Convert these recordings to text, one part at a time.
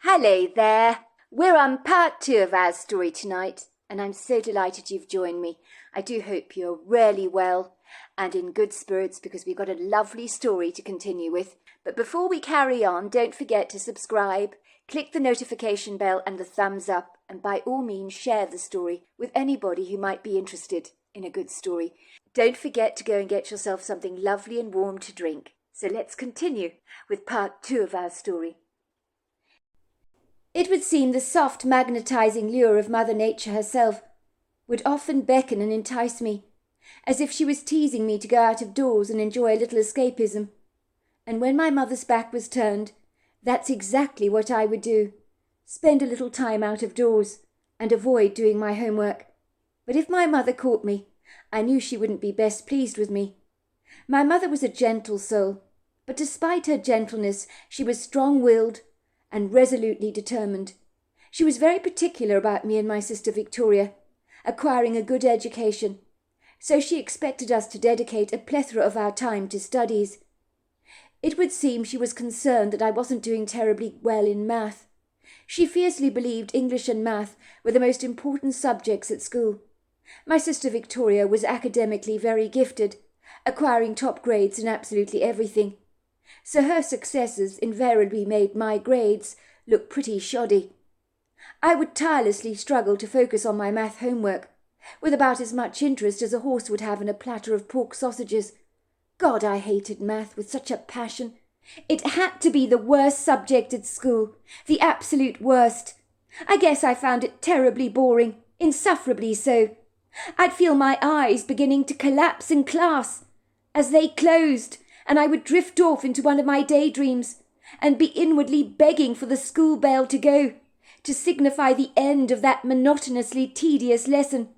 Hello there. We're on part 2 of our story tonight, and I'm so delighted you've joined me. I do hope you're really well and in good spirits because we've got a lovely story to continue with. But before we carry on, don't forget to subscribe, click the notification bell and the thumbs up, and by all means share the story with anybody who might be interested in a good story. Don't forget to go and get yourself something lovely and warm to drink. So let's continue with part 2 of our story. It would seem the soft, magnetizing lure of Mother Nature herself would often beckon and entice me, as if she was teasing me to go out of doors and enjoy a little escapism. And when my mother's back was turned, that's exactly what I would do. Spend a little time out of doors and avoid doing my homework. But if my mother caught me, I knew she wouldn't be best pleased with me. My mother was a gentle soul, but despite her gentleness, she was strong-willed and resolutely determined. She was very particular about me and my sister Victoria, acquiring a good education, so she expected us to dedicate a plethora of our time to studies. It would seem she was concerned that I wasn't doing terribly well in math. She fiercely believed English and math were the most important subjects at school. My sister Victoria was academically very gifted, acquiring top grades in absolutely everything. So her successes invariably made my grades look pretty shoddy. I would tirelessly struggle to focus on my math homework, with about as much interest as a horse would have in a platter of pork sausages. God, I hated math with such a passion. It had to be the worst subject at school, the absolute worst. I guess I found it terribly boring, insufferably so. I'd feel my eyes beginning to collapse in class. As they closed, and I would drift off into one of my daydreams and be inwardly begging for the school bell to go, to signify the end of that monotonously tedious lesson.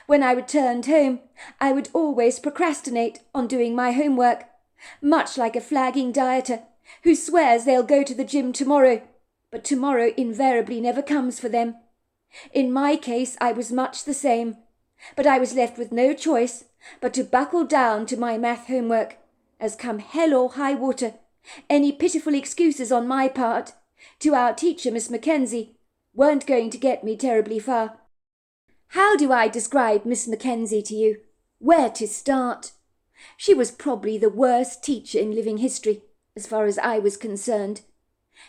When I returned home, I would always procrastinate on doing my homework, much like a flagging dieter who swears they'll go to the gym tomorrow, but tomorrow invariably never comes for them. In my case, I was much the same, but I was left with no choice but to buckle down to my math homework, as come hell or high water, any pitiful excuses on my part to our teacher, Miss Mackenzie, weren't going to get me terribly far. How do I describe Miss Mackenzie to you? Where to start? She was probably the worst teacher in living history, as far as I was concerned.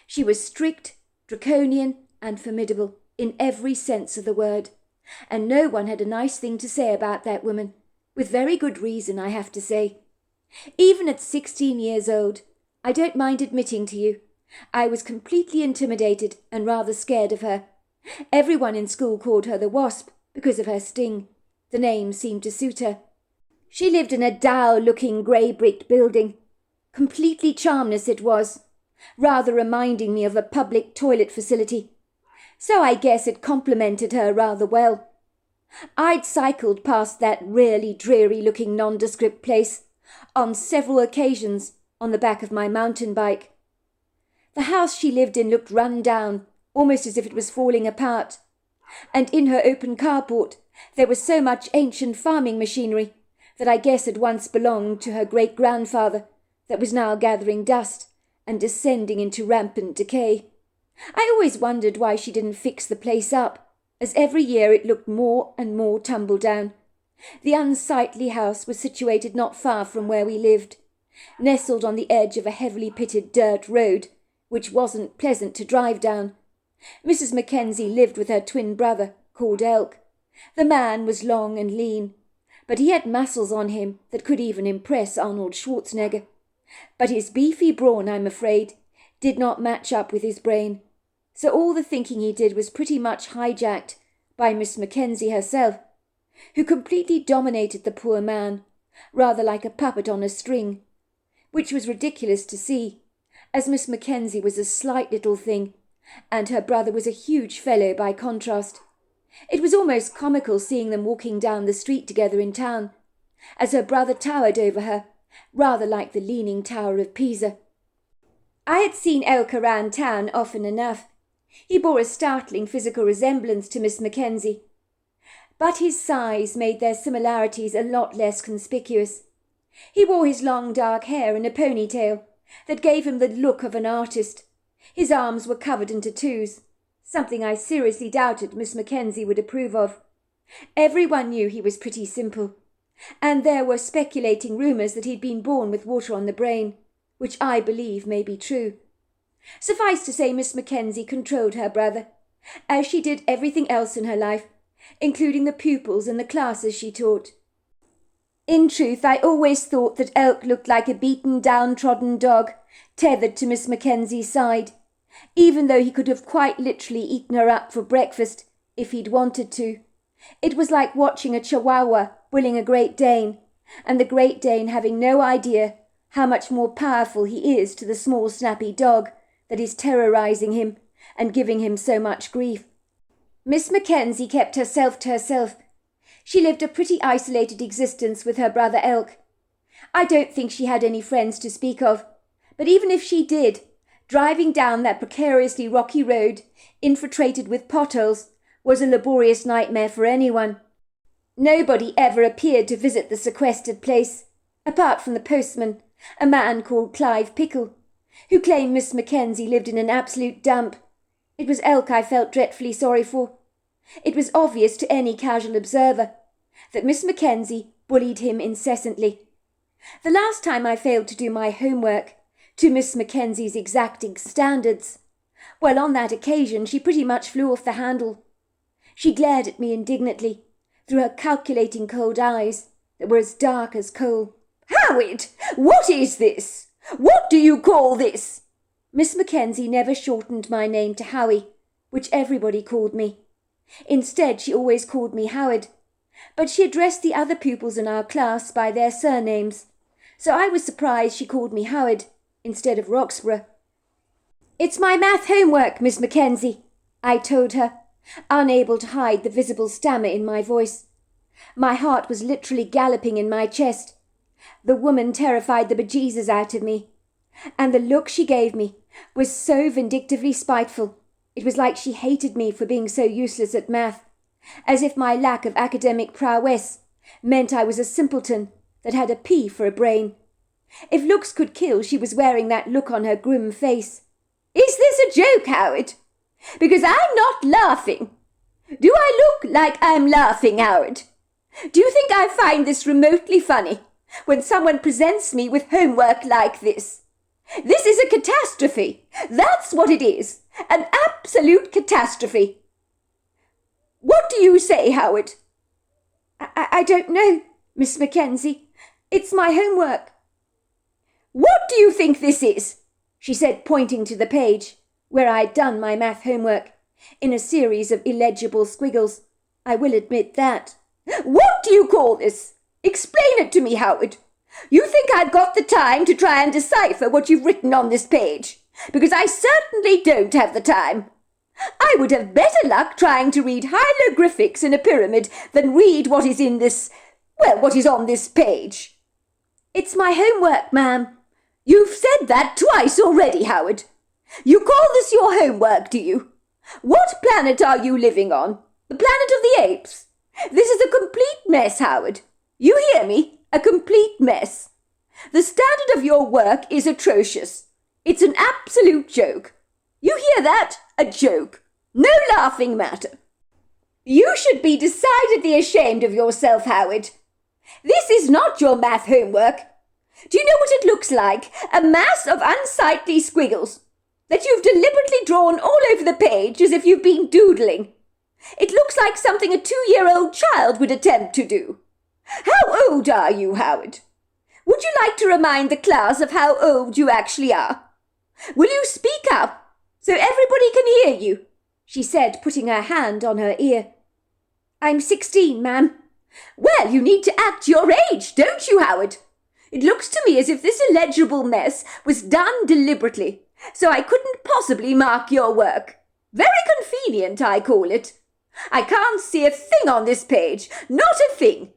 She was strict, draconian, and formidable in every sense of the word, and no one had a nice thing to say about that woman, with very good reason, I have to say. Even at 16 years old, I don't mind admitting to you, I was completely intimidated and rather scared of her. Everyone in school called her the Wasp because of her sting. The name seemed to suit her. She lived in a dour-looking grey-bricked building. Completely charmless it was, rather reminding me of a public toilet facility. So I guess it complimented her rather well. I'd cycled past that really dreary-looking nondescript place on several occasions on the back of my mountain bike. The house she lived in looked run down, almost as if it was falling apart, and in her open carport there was so much ancient farming machinery that I guess had once belonged to her great-grandfather that was now gathering dust and descending into rampant decay. I always wondered why she didn't fix the place up, as every year it looked more and more tumble down. The unsightly house was situated not far from where we lived, nestled on the edge of a heavily pitted dirt road, which wasn't pleasant to drive down. Mrs. Mackenzie lived with her twin brother, called Elk. The man was long and lean, but he had muscles on him that could even impress Arnold Schwarzenegger. But his beefy brawn, I'm afraid, did not match up with his brain, so all the thinking he did was pretty much hijacked by Miss Mackenzie herself, who completely dominated the poor man, rather like a puppet on a string, which was ridiculous to see, as Miss Mackenzie was a slight little thing, and her brother was a huge fellow by contrast. It was almost comical seeing them walking down the street together in town, as her brother towered over her, rather like the Leaning Tower of Pisa. I had seen Elk around town often enough. He bore a startling physical resemblance to Miss Mackenzie, but his size made their similarities a lot less conspicuous. He wore his long dark hair in a ponytail that gave him the look of an artist, His arms were covered in tattoos, something I seriously doubted Miss Mackenzie would approve of. Everyone knew he was pretty simple, and there were speculating rumours that he'd been born with water on the brain, which I believe may be true. Suffice to say, Miss Mackenzie controlled her brother, as she did everything else in her life, including the pupils and the classes she taught. In truth, I always thought that Elk looked like a beaten, downtrodden dog, tethered to Miss Mackenzie's side, even though he could have quite literally eaten her up for breakfast if he'd wanted to. It was like watching a Chihuahua bullying a Great Dane, and the Great Dane having no idea how much more powerful he is to the small snappy dog that is terrorising him and giving him so much grief. Miss Mackenzie kept herself to herself. She lived a pretty isolated existence with her brother Elk. I don't think she had any friends to speak of, but even if she did, driving down that precariously rocky road, infiltrated with potholes, was a laborious nightmare for anyone. Nobody ever appeared to visit the sequestered place, apart from the postman, a man called Clive Pickle, who claimed Miss Mackenzie lived in an absolute dump. It was Elk I felt dreadfully sorry for. It was obvious to any casual observer that Miss Mackenzie bullied him incessantly. The last time I failed to do my homework to Miss Mackenzie's exacting standards, well, on that occasion she pretty much flew off the handle. She glared at me indignantly through her calculating cold eyes that were as dark as coal. "Howard, what is this? What do you call this?" Miss Mackenzie never shortened my name to Howie, which everybody called me. Instead, she always called me Howard, but she addressed the other pupils in our class by their surnames, so I was surprised she called me Howard instead of Roxburgh. "It's my math homework, Miss Mackenzie," I told her, unable to hide the visible stammer in my voice. My heart was literally galloping in my chest. The woman terrified the bejesus out of me, and the look she gave me was so vindictively spiteful. It was like she hated me for being so useless at math, as if my lack of academic prowess meant I was a simpleton that had a P for a brain. If looks could kill, she was wearing that look on her grim face. "Is this a joke, Howard? Because I'm not laughing. Do I look like I'm laughing, Howard? Do you think I find this remotely funny when someone presents me with homework like this? This is a catastrophe. That's what it is. An absolute catastrophe. What do you say, Howard?" I don't know, Miss Mackenzie. It's my homework." "What do you think this is?" she said, pointing to the page where I'd done my math homework, in a series of illegible squiggles. I will admit that. "What do you call this? Explain it to me, Howard. You think I've got the time to try and decipher what you've written on this page? Because I certainly don't have the time. I would have better luck trying to read hieroglyphics in a pyramid than read what is what is on this page." "It's my homework, ma'am." "You've said that twice already, Howard. You call this your homework, do you? What planet are you living on? The planet of the apes? This is a complete mess, Howard. You hear me? A complete mess. The standard of your work is atrocious. It's an absolute joke. You hear that? A joke. No laughing matter. You should be decidedly ashamed of yourself, Howard. This is not your math homework. Do you know what it looks like? A mass of unsightly squiggles that you've deliberately drawn all over the page as if you've been doodling. It looks like something a 2-year-old child would attempt to do. How old are you, Howard? Would you like to remind the class of how old you actually are? Will you speak up so everybody can hear you?" she said, putting her hand on her ear. "I'm 16, ma'am." "Well, you need to act your age, don't you, Howard? It looks to me as if this illegible mess was done deliberately, so I couldn't possibly mark your work. Very convenient, I call it. I can't see a thing on this page, not a thing.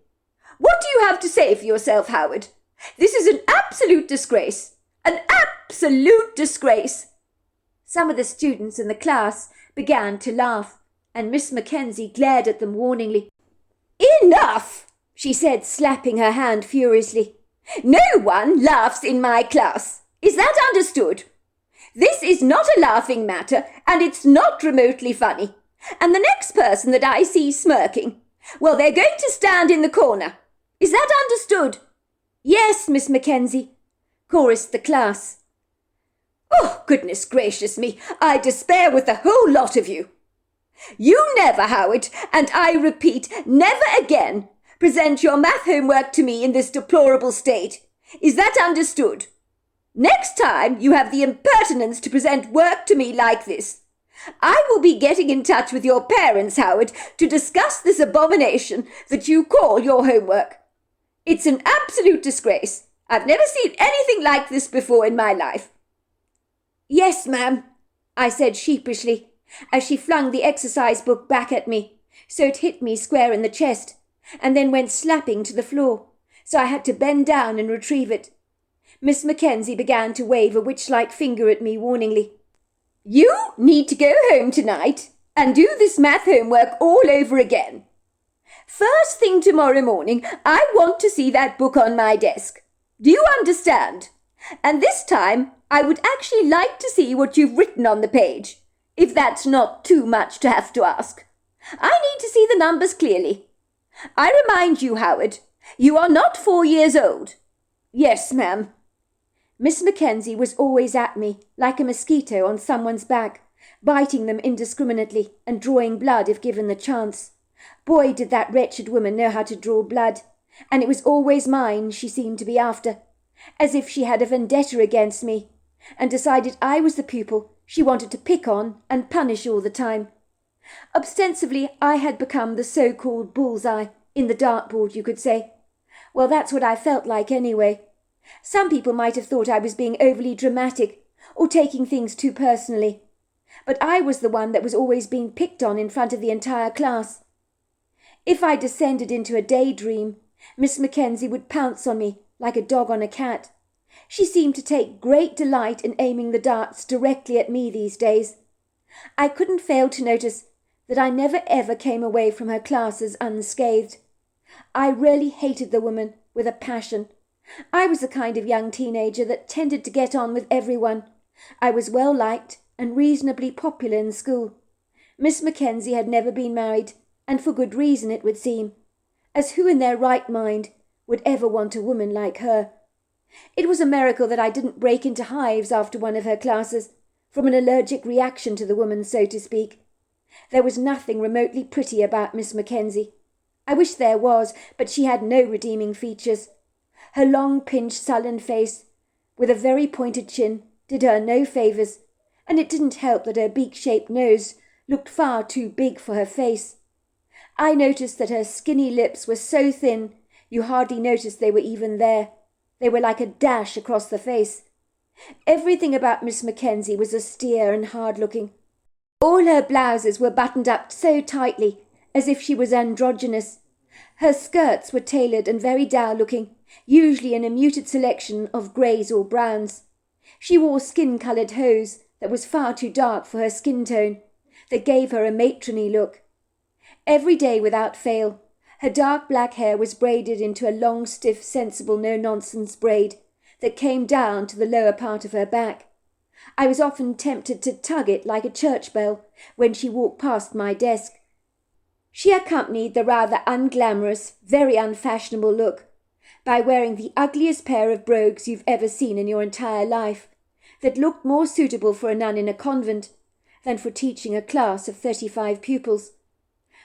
What do you have to say for yourself, Howard? This is an absolute disgrace. An absolute disgrace." Some of the students in the class began to laugh, and Miss Mackenzie glared at them warningly. "Enough," she said, slapping her hand furiously. "No one laughs in my class. Is that understood? This is not a laughing matter, and it's not remotely funny. And the next person that I see smirking, well, they're going to stand in the corner. Is that understood?" "Yes, Miss Mackenzie," chorused the class. "Oh, goodness gracious me, I despair with the whole lot of you. You never, Howard, and I repeat, never again, present your math homework to me in this deplorable state. Is that understood? Next time you have the impertinence to present work to me like this, I will be getting in touch with your parents, Howard, to discuss this abomination that you call your homework. It's an absolute disgrace. I've never seen anything like this before in my life." "Yes, ma'am," I said sheepishly, as she flung the exercise book back at me, so it hit me square in the chest, and then went slapping to the floor, so I had to bend down and retrieve it. Miss Mackenzie began to wave a witch-like finger at me warningly. "You need to go home tonight and do this math homework all over again. First thing tomorrow morning, I want to see that book on my desk. Do you understand? And this time, I would actually like to see what you've written on the page, if that's not too much to have to ask. I need to see the numbers clearly. I remind you, Howard, you are not 4 years old." "Yes, ma'am." Miss Mackenzie was always at me, like a mosquito on someone's back, biting them indiscriminately and drawing blood if given the chance. Boy, did that wretched woman know how to draw blood, and it was always mine she seemed to be after, as if she had a vendetta against me, and decided I was the pupil she wanted to pick on and punish all the time. Ostensibly, I had become the so-called bullseye in the dartboard, you could say. Well, that's what I felt like anyway. Some people might have thought I was being overly dramatic or taking things too personally, but I was the one that was always being picked on in front of the entire class. If I descended into a daydream, Miss Mackenzie would pounce on me like a dog on a cat. She seemed to take great delight in aiming the darts directly at me these days. I couldn't fail to notice that I never ever came away from her classes unscathed. I really hated the woman with a passion. I was the kind of young teenager that tended to get on with everyone. I was well liked and reasonably popular in school. Miss Mackenzie had never been married, and for good reason it would seem, as who in their right mind would ever want a woman like her? It was a miracle that I didn't break into hives after one of her classes, from an allergic reaction to the woman, so to speak. There was nothing remotely pretty about Miss Mackenzie. I wish there was, but she had no redeeming features. Her long, pinched, sullen face, with a very pointed chin, did her no favours, and it didn't help that her beak-shaped nose looked far too big for her face. I noticed that her skinny lips were so thin you hardly noticed they were even there. They were like a dash across the face. Everything about Miss Mackenzie was austere and hard-looking. All her blouses were buttoned up so tightly, as if she was androgynous. Her skirts were tailored and very dour-looking, usually in a muted selection of greys or browns. She wore skin-coloured hose that was far too dark for her skin tone, that gave her a matronly look. Every day without fail, her dark black hair was braided into a long, stiff, sensible, no-nonsense braid that came down to the lower part of her back. I was often tempted to tug it like a church bell when she walked past my desk. She accompanied the rather unglamorous, very unfashionable look by wearing the ugliest pair of brogues you've ever seen in your entire life, that looked more suitable for a nun in a convent than for teaching a class of 35 pupils.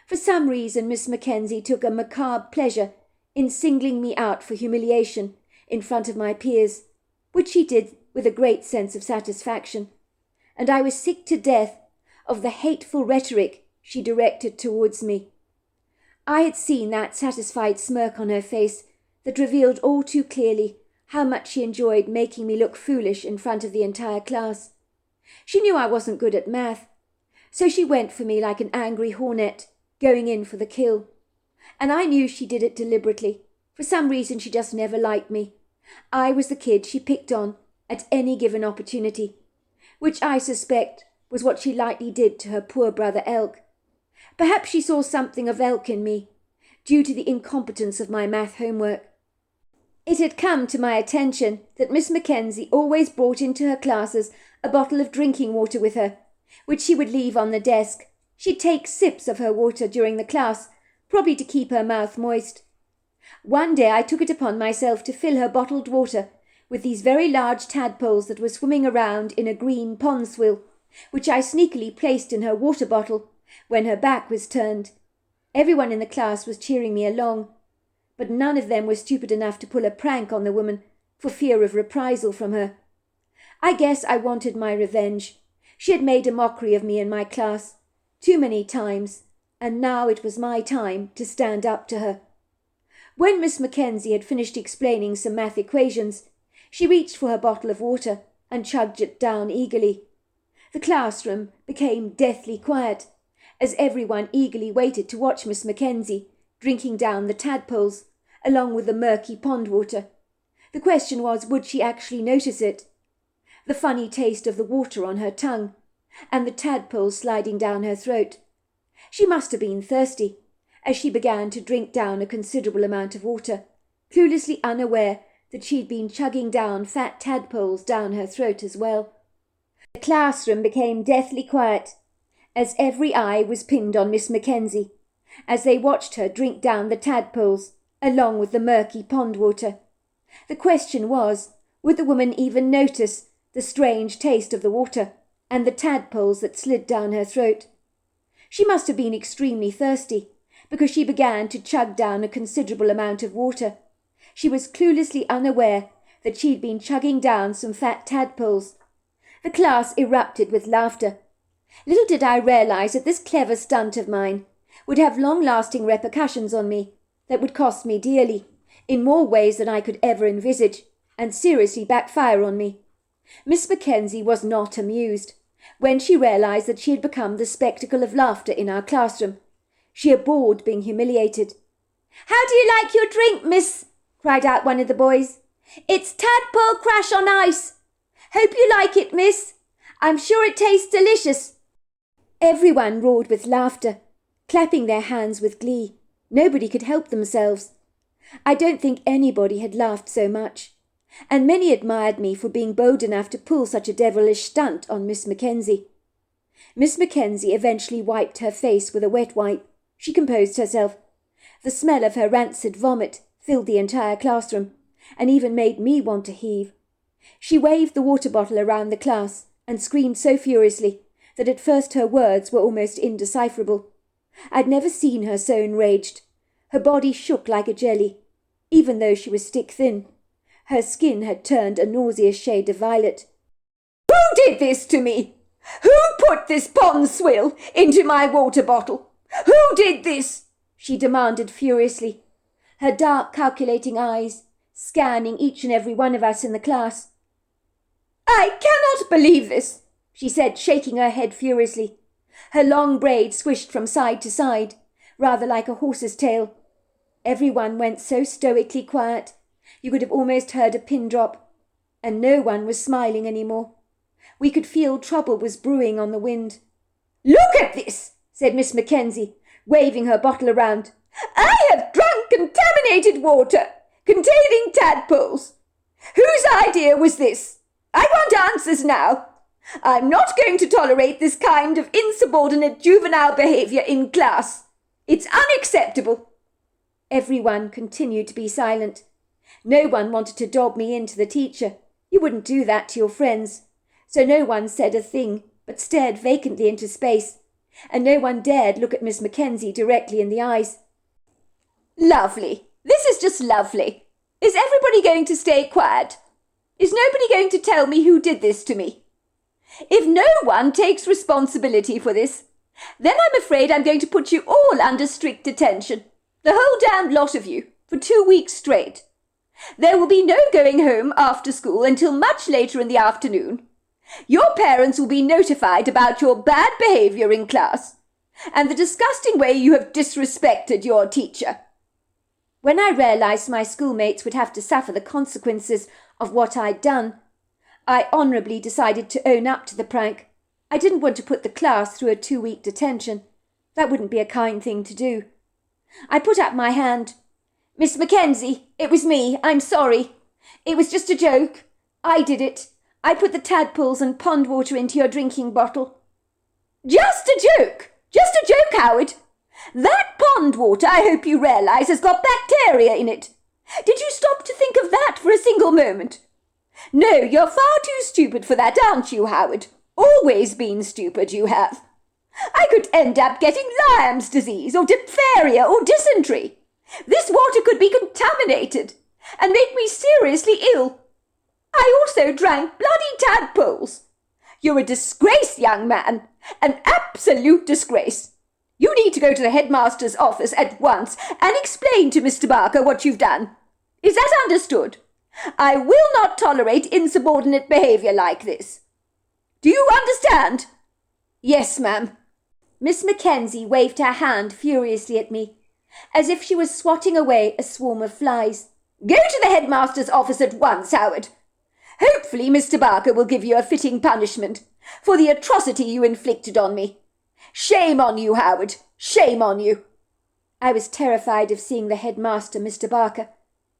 For some reason, Miss Mackenzie took a macabre pleasure in singling me out for humiliation in front of my peers, which she did with a great sense of satisfaction, and I was sick to death of the hateful rhetoric she directed towards me. I had seen that satisfied smirk on her face that revealed all too clearly how much she enjoyed making me look foolish in front of the entire class. She knew I wasn't good at math, so she went for me like an angry hornet, going in for the kill. And I knew she did it deliberately. For some reason she just never liked me. I was the kid she picked on at any given opportunity, which I suspect was what she lightly did to her poor brother Elk. Perhaps she saw something of Elk in me, due to the incompetence of my math homework. It had come to my attention that Miss Mackenzie always brought into her classes a bottle of drinking water with her, which she would leave on the desk. She'd take sips of her water during the class, probably to keep her mouth moist. One day I took it upon myself to fill her bottled water with these very large tadpoles that were swimming around in a green pond swill, which I sneakily placed in her water bottle when her back was turned. Everyone in the class was cheering me along, but none of them were stupid enough to pull a prank on the woman for fear of reprisal from her. I guess I wanted my revenge. She had made a mockery of me in my class too many times, and now it was my time to stand up to her. When Miss Mackenzie had finished explaining some math equations, she reached for her bottle of water and chugged it down eagerly. The classroom became deathly quiet, as everyone eagerly waited to watch Miss Mackenzie drinking down the tadpoles, along with the murky pond water. The question was, would she actually notice it? The funny taste of the water on her tongue, and the tadpoles sliding down her throat. She must have been thirsty, as she began to drink down a considerable amount of water, cluelessly unaware that she'd been chugging down fat tadpoles down her throat as well. The classroom became deathly quiet, as every eye was pinned on Miss Mackenzie, as they watched her drink down the tadpoles, along with the murky pond water. The question was, would the woman even notice the strange taste of the water and the tadpoles that slid down her throat? She must have been extremely thirsty, because she began to chug down a considerable amount of water. She was cluelessly unaware that she'd been chugging down some fat tadpoles. The class erupted with laughter. Little did I realize that this clever stunt of mine would have long-lasting repercussions on me that would cost me dearly, in more ways than I could ever envisage, and seriously backfire on me. Miss Mackenzie was not amused. When she realized that she had become the spectacle of laughter in our classroom, she abhorred being humiliated. "How do you like your drink, miss?" cried out one of the boys. "It's tadpole crash on ice. Hope you like it, miss. I'm sure it tastes delicious." Everyone roared with laughter, clapping their hands with glee. Nobody could help themselves. I don't think anybody had laughed so much, and many admired me for being bold enough to pull such a devilish stunt on Miss Mackenzie. Miss Mackenzie eventually wiped her face with a wet wipe. She composed herself. The smell of her rancid vomit filled the entire classroom, and even made me want to heave. She waved the water bottle around the class and screamed so furiously that at first her words were almost indecipherable. I'd never seen her so enraged. Her body shook like a jelly, even though she was stick-thin. Her skin had turned a nauseous shade of violet. "Who did this to me? Who put this pond swill into my water bottle? Who did this?" she demanded furiously, her dark, calculating eyes scanning each and every one of us in the class. "I cannot believe this," she said, shaking her head furiously. Her long braids swished from side to side, rather like a horse's tail. Everyone went so stoically quiet, you could have almost heard a pin drop, and no one was smiling any more. We could feel trouble was brewing on the wind. "Look at this," said Miss Mackenzie, waving her bottle around. "I have drunk contaminated water containing tadpoles. Whose idea was this? I want answers now. I'm not going to tolerate this kind of insubordinate juvenile behaviour in class. It's unacceptable." Everyone continued to be silent. No one wanted to dob me in to the teacher. You wouldn't do that to your friends. So no one said a thing, but stared vacantly into space, and no one dared look at Miss Mackenzie directly in the eyes. "Lovely. This is just lovely. Is everybody going to stay quiet? Is nobody going to tell me who did this to me? If no one takes responsibility for this, then I'm afraid I'm going to put you all under strict detention, the whole damned lot of you, for 2 weeks straight. There will be no going home after school until much later in the afternoon. Your parents will be notified about your bad behaviour in class, and the disgusting way you have disrespected your teacher." When I realised my schoolmates would have to suffer the consequences of what I'd done, I honourably decided to own up to the prank. I didn't want to put the class through a 2-week detention. That wouldn't be a kind thing to do. I put up my hand. Miss Mackenzie, it was me. I'm sorry. It was just a joke. I did it. I put the tadpoles and pond water into your drinking bottle. Just a joke? Just a joke, Howard? That pond water, I hope you realise, has got bacteria in it. Did you stop to think of that for a single moment? No, you're far too stupid for that, aren't you, Howard? Always been stupid, you have. I could end up getting Lyme's disease or diphtheria or dysentery. This water could be contaminated and make me seriously ill. I also drank bloody tadpoles. You're a disgrace, young man, an absolute disgrace. You need to go to the headmaster's office at once and explain to Mr. Barker what you've done. Is that understood? I will not tolerate insubordinate behaviour like this. Do you understand? Yes, ma'am. Miss Mackenzie waved her hand furiously at me, as if she was swatting away a swarm of flies. Go to the headmaster's office at once, Howard. Hopefully Mr. Barker will give you a fitting punishment for the atrocity you inflicted on me. Shame on you, Howard. Shame on you. I was terrified of seeing the headmaster, Mr. Barker.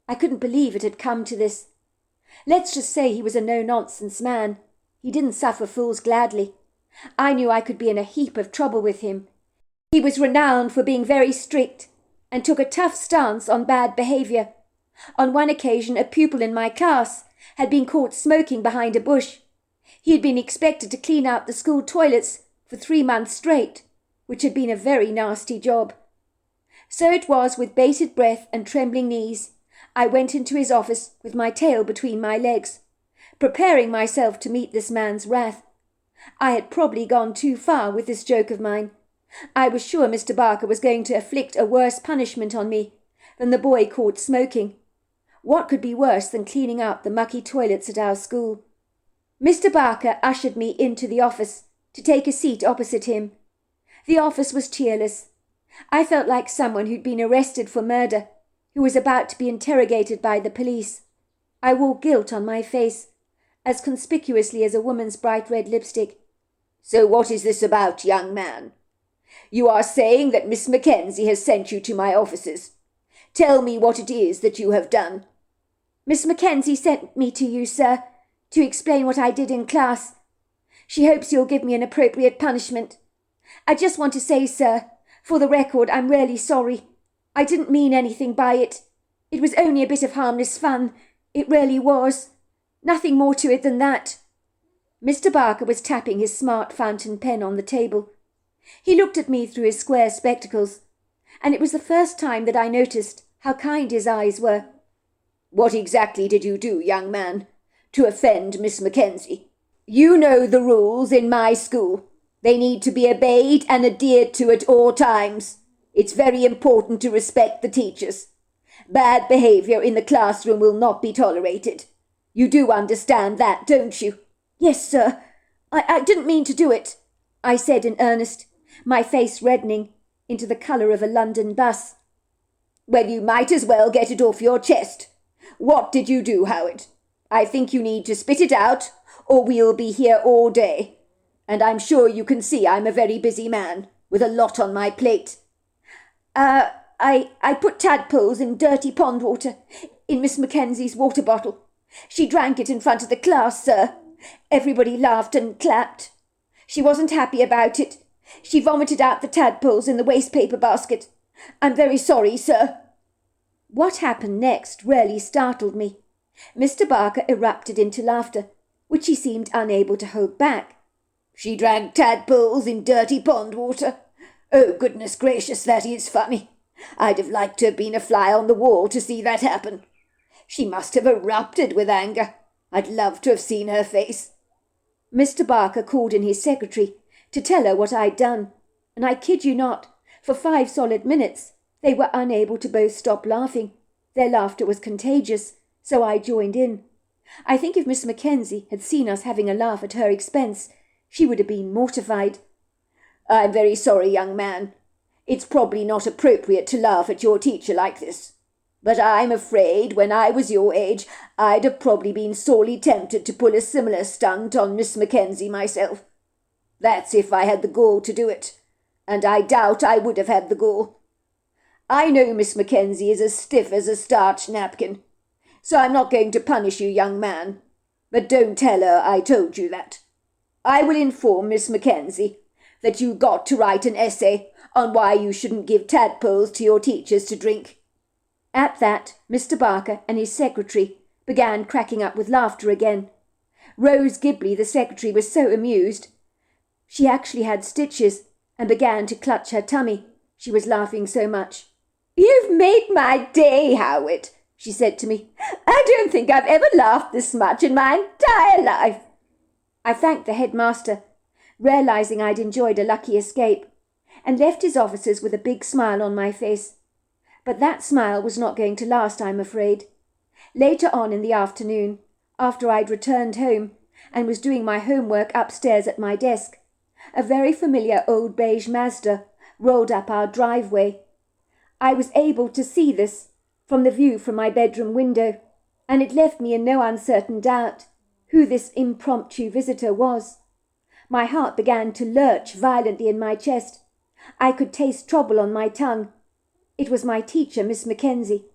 I couldn't believe it had come to this. Let's just say he was a no-nonsense man. He didn't suffer fools gladly. I knew I could be in a heap of trouble with him. He was renowned for being very strict and took a tough stance on bad behaviour. On one occasion, a pupil in my class had been caught smoking behind a bush. He had been expected to clean out the school toilets for 3 months straight, which had been a very nasty job. So it was with bated breath and trembling knees I went into his office with my tail between my legs, preparing myself to meet this man's wrath. I had probably gone too far with this joke of mine. I was sure Mr. Barker was going to inflict a worse punishment on me than the boy caught smoking. What could be worse than cleaning out the mucky toilets at our school? Mr. Barker ushered me into the office to take a seat opposite him. The office was cheerless. I felt like someone who'd been arrested for murder, who was about to be interrogated by the police. I wore guilt on my face, as conspicuously as a woman's bright red lipstick. So what is this about, young man? You are saying that Miss Mackenzie has sent you to my offices. Tell me what it is that you have done. Miss Mackenzie sent me to you, sir, to explain what I did in class. She hopes you'll give me an appropriate punishment. I just want to say, sir, for the record, I'm really sorry. I didn't mean anything by it. It was only a bit of harmless fun. It really was. Nothing more to it than that. Mr. Barker was tapping his smart fountain pen on the table. He looked at me through his square spectacles, and it was the first time that I noticed how kind his eyes were. What exactly did you do, young man, to offend Miss Mackenzie? You know the rules in my school. They need to be obeyed and adhered to at all times. It's very important to respect the teachers. Bad behaviour in the classroom will not be tolerated. You do understand that, don't you? Yes, sir. I didn't mean to do it, I said in earnest, my face reddening into the colour of a London bus. Well, you might as well get it off your chest. What did you do, Howard? I think you need to spit it out, or we'll be here all day. And I'm sure you can see I'm a very busy man, with a lot on my plate. I put tadpoles in dirty pond water, in Miss Mackenzie's water bottle. She drank it in front of the class, sir. Everybody laughed and clapped. She wasn't happy about it. She vomited out the tadpoles in the waste-paper basket. I'm very sorry, sir. What happened next really startled me. Mr. Barker erupted into laughter, which he seemed unable to hold back. She drank tadpoles in dirty pond water. Oh, goodness gracious, that is funny. I'd have liked to have been a fly on the wall to see that happen. She must have erupted with anger. I'd love to have seen her face. Mr. Barker called in his secretary to tell her what I'd done, and I kid you not, for 5 solid minutes they were unable to both stop laughing. Their laughter was contagious, so I joined in. I think if Miss Mackenzie had seen us having a laugh at her expense, she would have been mortified. I'm very sorry, young man. It's probably not appropriate to laugh at your teacher like this. But I'm afraid when I was your age, I'd have probably been sorely tempted to pull a similar stunt on Miss Mackenzie myself. That's if I had the gall to do it, and I doubt I would have had the gall. I know Miss Mackenzie is as stiff as a starched napkin, so I'm not going to punish you, young man. But don't tell her I told you that. I will inform Miss Mackenzie that you got to write an essay on why you shouldn't give tadpoles to your teachers to drink." At that, Mr. Barker and his secretary began cracking up with laughter again. Rose Ghibli, the secretary, was so amused. She actually had stitches and began to clutch her tummy. She was laughing so much. "You've made my day, Howard," she said to me. "I don't think I've ever laughed this much in my entire life." I thanked the headmaster, realizing I'd enjoyed a lucky escape, and left his offices with a big smile on my face. But that smile was not going to last, I'm afraid. Later on in the afternoon, after I'd returned home and was doing my homework upstairs at my desk, a very familiar old beige Mazda rolled up our driveway. I was able to see this from the view from my bedroom window, and it left me in no uncertain doubt who this impromptu visitor was. My heart began to lurch violently in my chest. I could taste trouble on my tongue. It was my teacher, Miss Mackenzie.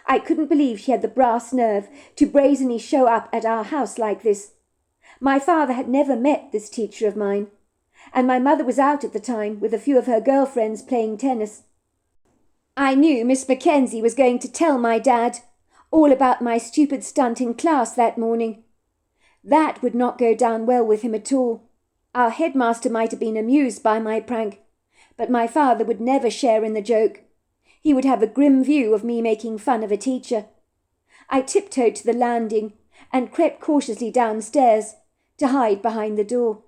I couldn't believe she had the brass nerve to brazenly show up at our house like this. My father had never met this teacher of mine, and my mother was out at the time with a few of her girlfriends playing tennis. I knew Miss Mackenzie was going to tell my dad all about my stupid stunt in class that morning. That would not go down well with him at all. Our headmaster might have been amused by my prank, but my father would never share in the joke. He would have a grim view of me making fun of a teacher. I tiptoed to the landing and crept cautiously downstairs to hide behind the door.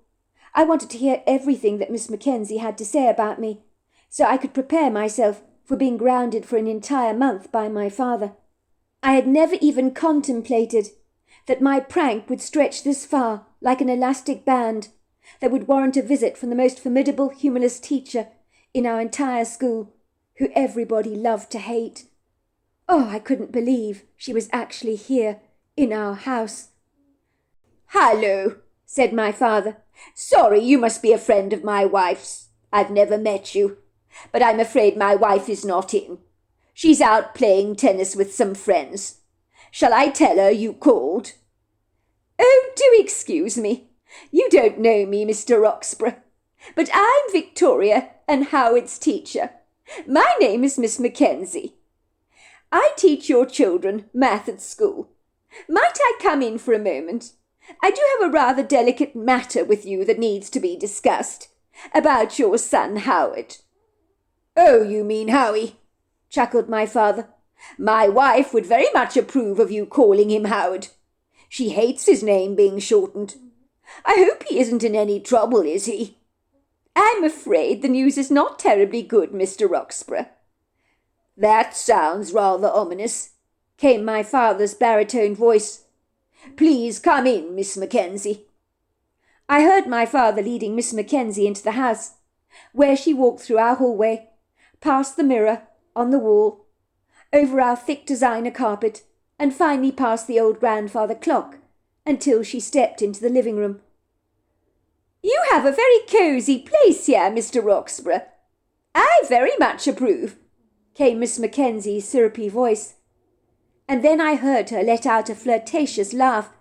I wanted to hear everything that Miss Mackenzie had to say about me, so I could prepare myself for being grounded for an entire month by my father. I had never even contemplated that my prank would stretch this far, like an elastic band, that would warrant a visit from the most formidable humorless teacher in our entire school, who everybody loved to hate. Oh, I couldn't believe she was actually here in our house. "Hallo," said my father. "Sorry, you must be a friend of my wife's. I've never met you, but I'm afraid my wife is not in. She's out playing tennis with some friends. Shall I tell her you called?" "Oh, do excuse me. You don't know me, Mr. Roxburgh, but I'm Victoria and Howard's teacher. My name is Miss Mackenzie. I teach your children math at school. Might I come in for a moment? I do have a rather delicate matter with you that needs to be discussed, about your son Howard." "Oh, you mean Howie," chuckled my father. "My wife would very much approve of you calling him Howard. She hates his name being shortened. I hope he isn't in any trouble, is he?" "I'm afraid the news is not terribly good, Mr. Roxburgh." "That sounds rather ominous," came my father's baritone voice. "Please come in, Miss Mackenzie." I heard my father leading Miss Mackenzie into the house, where she walked through our hallway, past the mirror on the wall, over our thick designer carpet, and finally past the old grandfather clock, until she stepped into the living room. "You have a very cosy place here, Mr. Roxburgh. I very much approve," came Miss Mackenzie's syrupy voice. And then I heard her let out a flirtatious laugh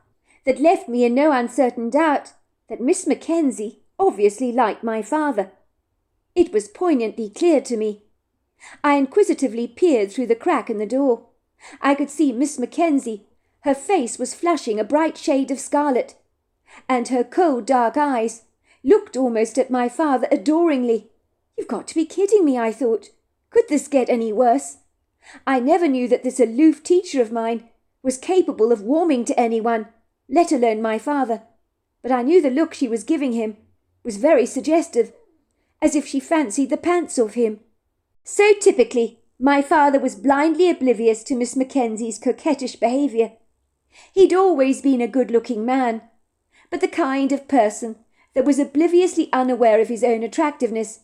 that left me in no uncertain doubt that Miss Mackenzie obviously liked my father. It was poignantly clear to me. I inquisitively peered through the crack in the door. I could see Miss Mackenzie. Her face was flushing a bright shade of scarlet, and her cold dark eyes looked almost at my father adoringly. You've got to be kidding me, I thought. Could this get any worse? I never knew that this aloof teacher of mine was capable of warming to anyone, let alone my father. But I knew the look she was giving him was very suggestive, as if she fancied the pants off him. So typically, my father was blindly oblivious to Miss Mackenzie's coquettish behaviour. He'd always been a good-looking man, but the kind of person that was obliviously unaware of his own attractiveness.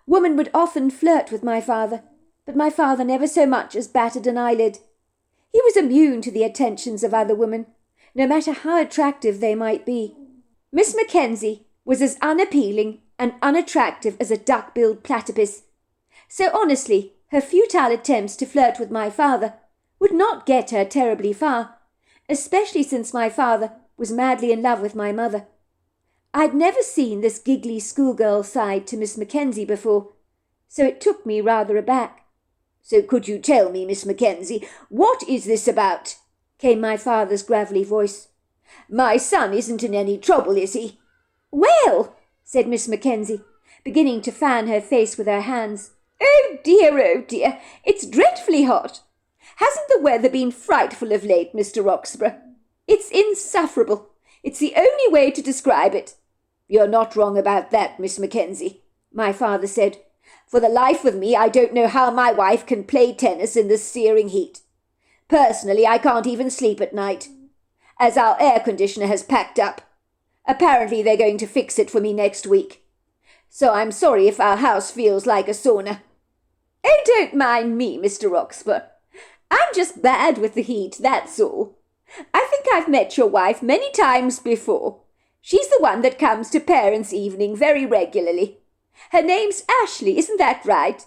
Women would often flirt with my father, but my father never so much as batted an eyelid. He was immune to the attentions of other women, no matter how attractive they might be. Miss Mackenzie was as unappealing and unattractive as a duck-billed platypus. So honestly, Her futile attempts to flirt with my father would not get her terribly far, especially since my father was madly in love with my mother. I'd never seen this giggly schoolgirl side to Miss Mackenzie before, so it took me rather aback. "So could you tell me, Miss Mackenzie, what is this about?" came my father's gravelly voice. "My son isn't in any trouble, is he?" "Well," said Miss Mackenzie, beginning to fan her face with her hands. Oh dear, it's dreadfully hot. Hasn't the weather been frightful of late, Mr. Roxburgh? It's insufferable. It's the only way to describe it." "You're not wrong about that, Miss Mackenzie," my father said. "For the life of me, I don't know how my wife can play tennis in this searing heat. Personally, I can't even sleep at night, as our air conditioner has packed up. Apparently they're going to fix it for me next week. So I'm sorry if our house feels like a sauna." "Oh, don't mind me, Mr. Roxburgh. I'm just bad with the heat, that's all. I think I've met your wife many times before. She's the one that comes to parents' evening very regularly. Her name's Ashley, isn't that right?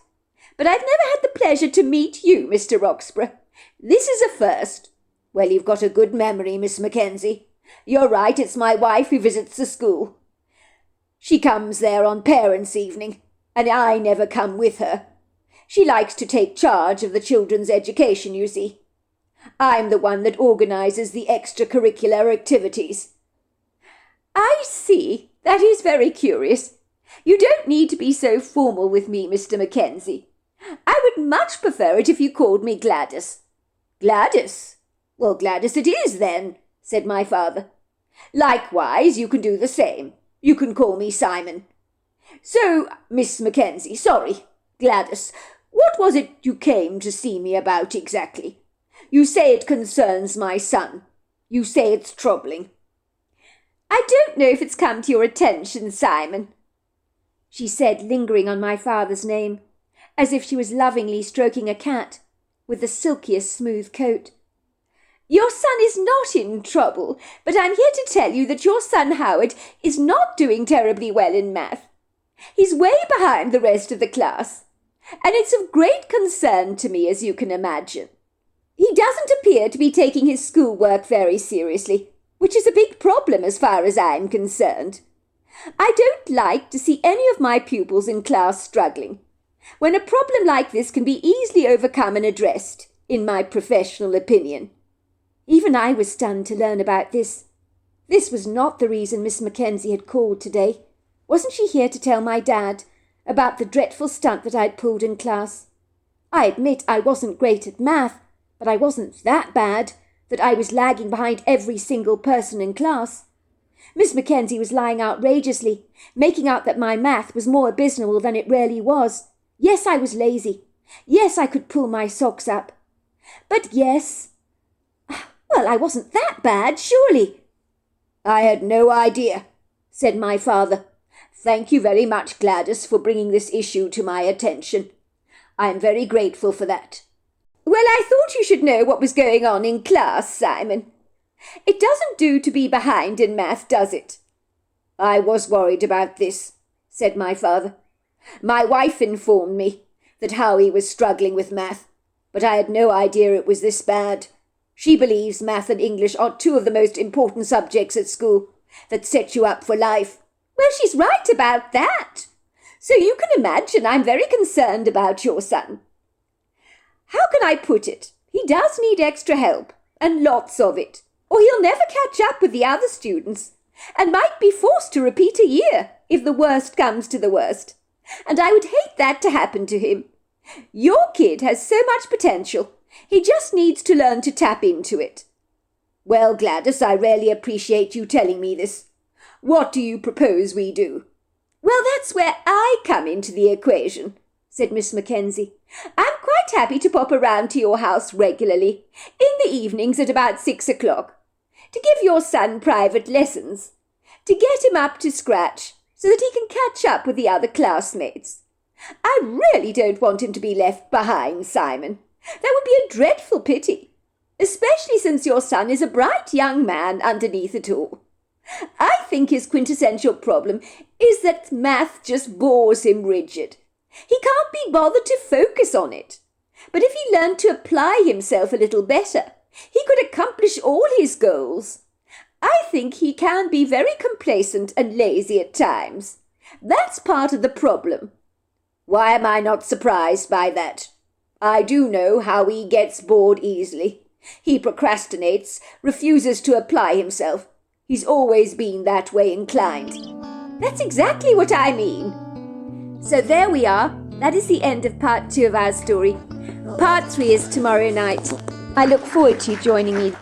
But I've never had the pleasure to meet you, Mr. Roxburgh. This is a first." "Well, you've got a good memory, Miss Mackenzie. You're right, it's my wife who visits the school. She comes there on parents' evening, and I never come with her. She likes to take charge of the children's education, you see. I'm the one that organises the extracurricular activities." "I see. That is very curious. You don't need to be so formal with me, Mr. Mackenzie. I would much prefer it if you called me Gladys." "Gladys? Well, Gladys it is, then," said my father. "Likewise, you can do the same. You can call me Simon. So, Miss Mackenzie, Gladys, what was it you came to see me about exactly? You say it concerns my son. You say it's troubling." "I don't know if it's come to your attention, Simon," she said, lingering on my father's name, as if she was lovingly stroking a cat with the silkiest smooth coat. "Your son is not in trouble, but I'm here to tell you that your son Howard is not doing terribly well in math. He's way behind the rest of the class, and it's of great concern to me, as you can imagine. He doesn't appear to be taking his schoolwork very seriously, which is a big problem as far as I'm concerned. I don't like to see any of my pupils in class struggling, when a problem like this can be easily overcome and addressed, in my professional opinion." Even I was stunned to learn about this. This was not the reason Miss Mackenzie had called today. Wasn't she here to tell my dad about the dreadful stunt that I'd pulled in class? I admit I wasn't great at math, but I wasn't that bad that I was lagging behind every single person in class. Miss Mackenzie was lying outrageously, making out that my math was more abysmal than it really was. Yes, I was lazy. Yes, I could pull my socks up. But yes, well, I wasn't that bad, surely. "I had no idea," said my father. "Thank you very much, Gladys, for bringing this issue to my attention. I am very grateful for that." "Well, I thought you should know what was going on in class, Simon. It doesn't do to be behind in math, does it?" "I was worried about this," said my father. "My wife informed me that Howie was struggling with math, but I had no idea it was this bad. She believes math and English are two of the most important subjects at school that set you up for life." "Well, she's right about that. So you can imagine I'm very concerned about your son. How can I put it? He does need extra help, and lots of it, or he'll never catch up with the other students, and might be forced to repeat a year if the worst comes to the worst. And I would hate that to happen to him. Your kid has so much potential. He just needs to learn to tap into it." "Well, Gladys, I really appreciate you telling me this. What do you propose we do?" "Well, that's where I come into the equation," said Miss Mackenzie. "I'm quite happy to pop around to your house regularly, in the evenings at about 6 o'clock, to give your son private lessons, to get him up to scratch so that he can catch up with the other classmates. I really don't want him to be left behind, Simon. That would be a dreadful pity, especially since your son is a bright young man underneath it all. I think his quintessential problem is that math just bores him rigid. He can't be bothered to focus on it. But if he learned to apply himself a little better, he could accomplish all his goals. I think he can be very complacent and lazy at times. That's part of the problem. Why am I not surprised by that? I do know how he gets bored easily. He procrastinates, refuses to apply himself. He's always been that way inclined. That's exactly what I mean. So there we are. That is the end of part 2 of our story. Part 3 is tomorrow night. I look forward to you joining me.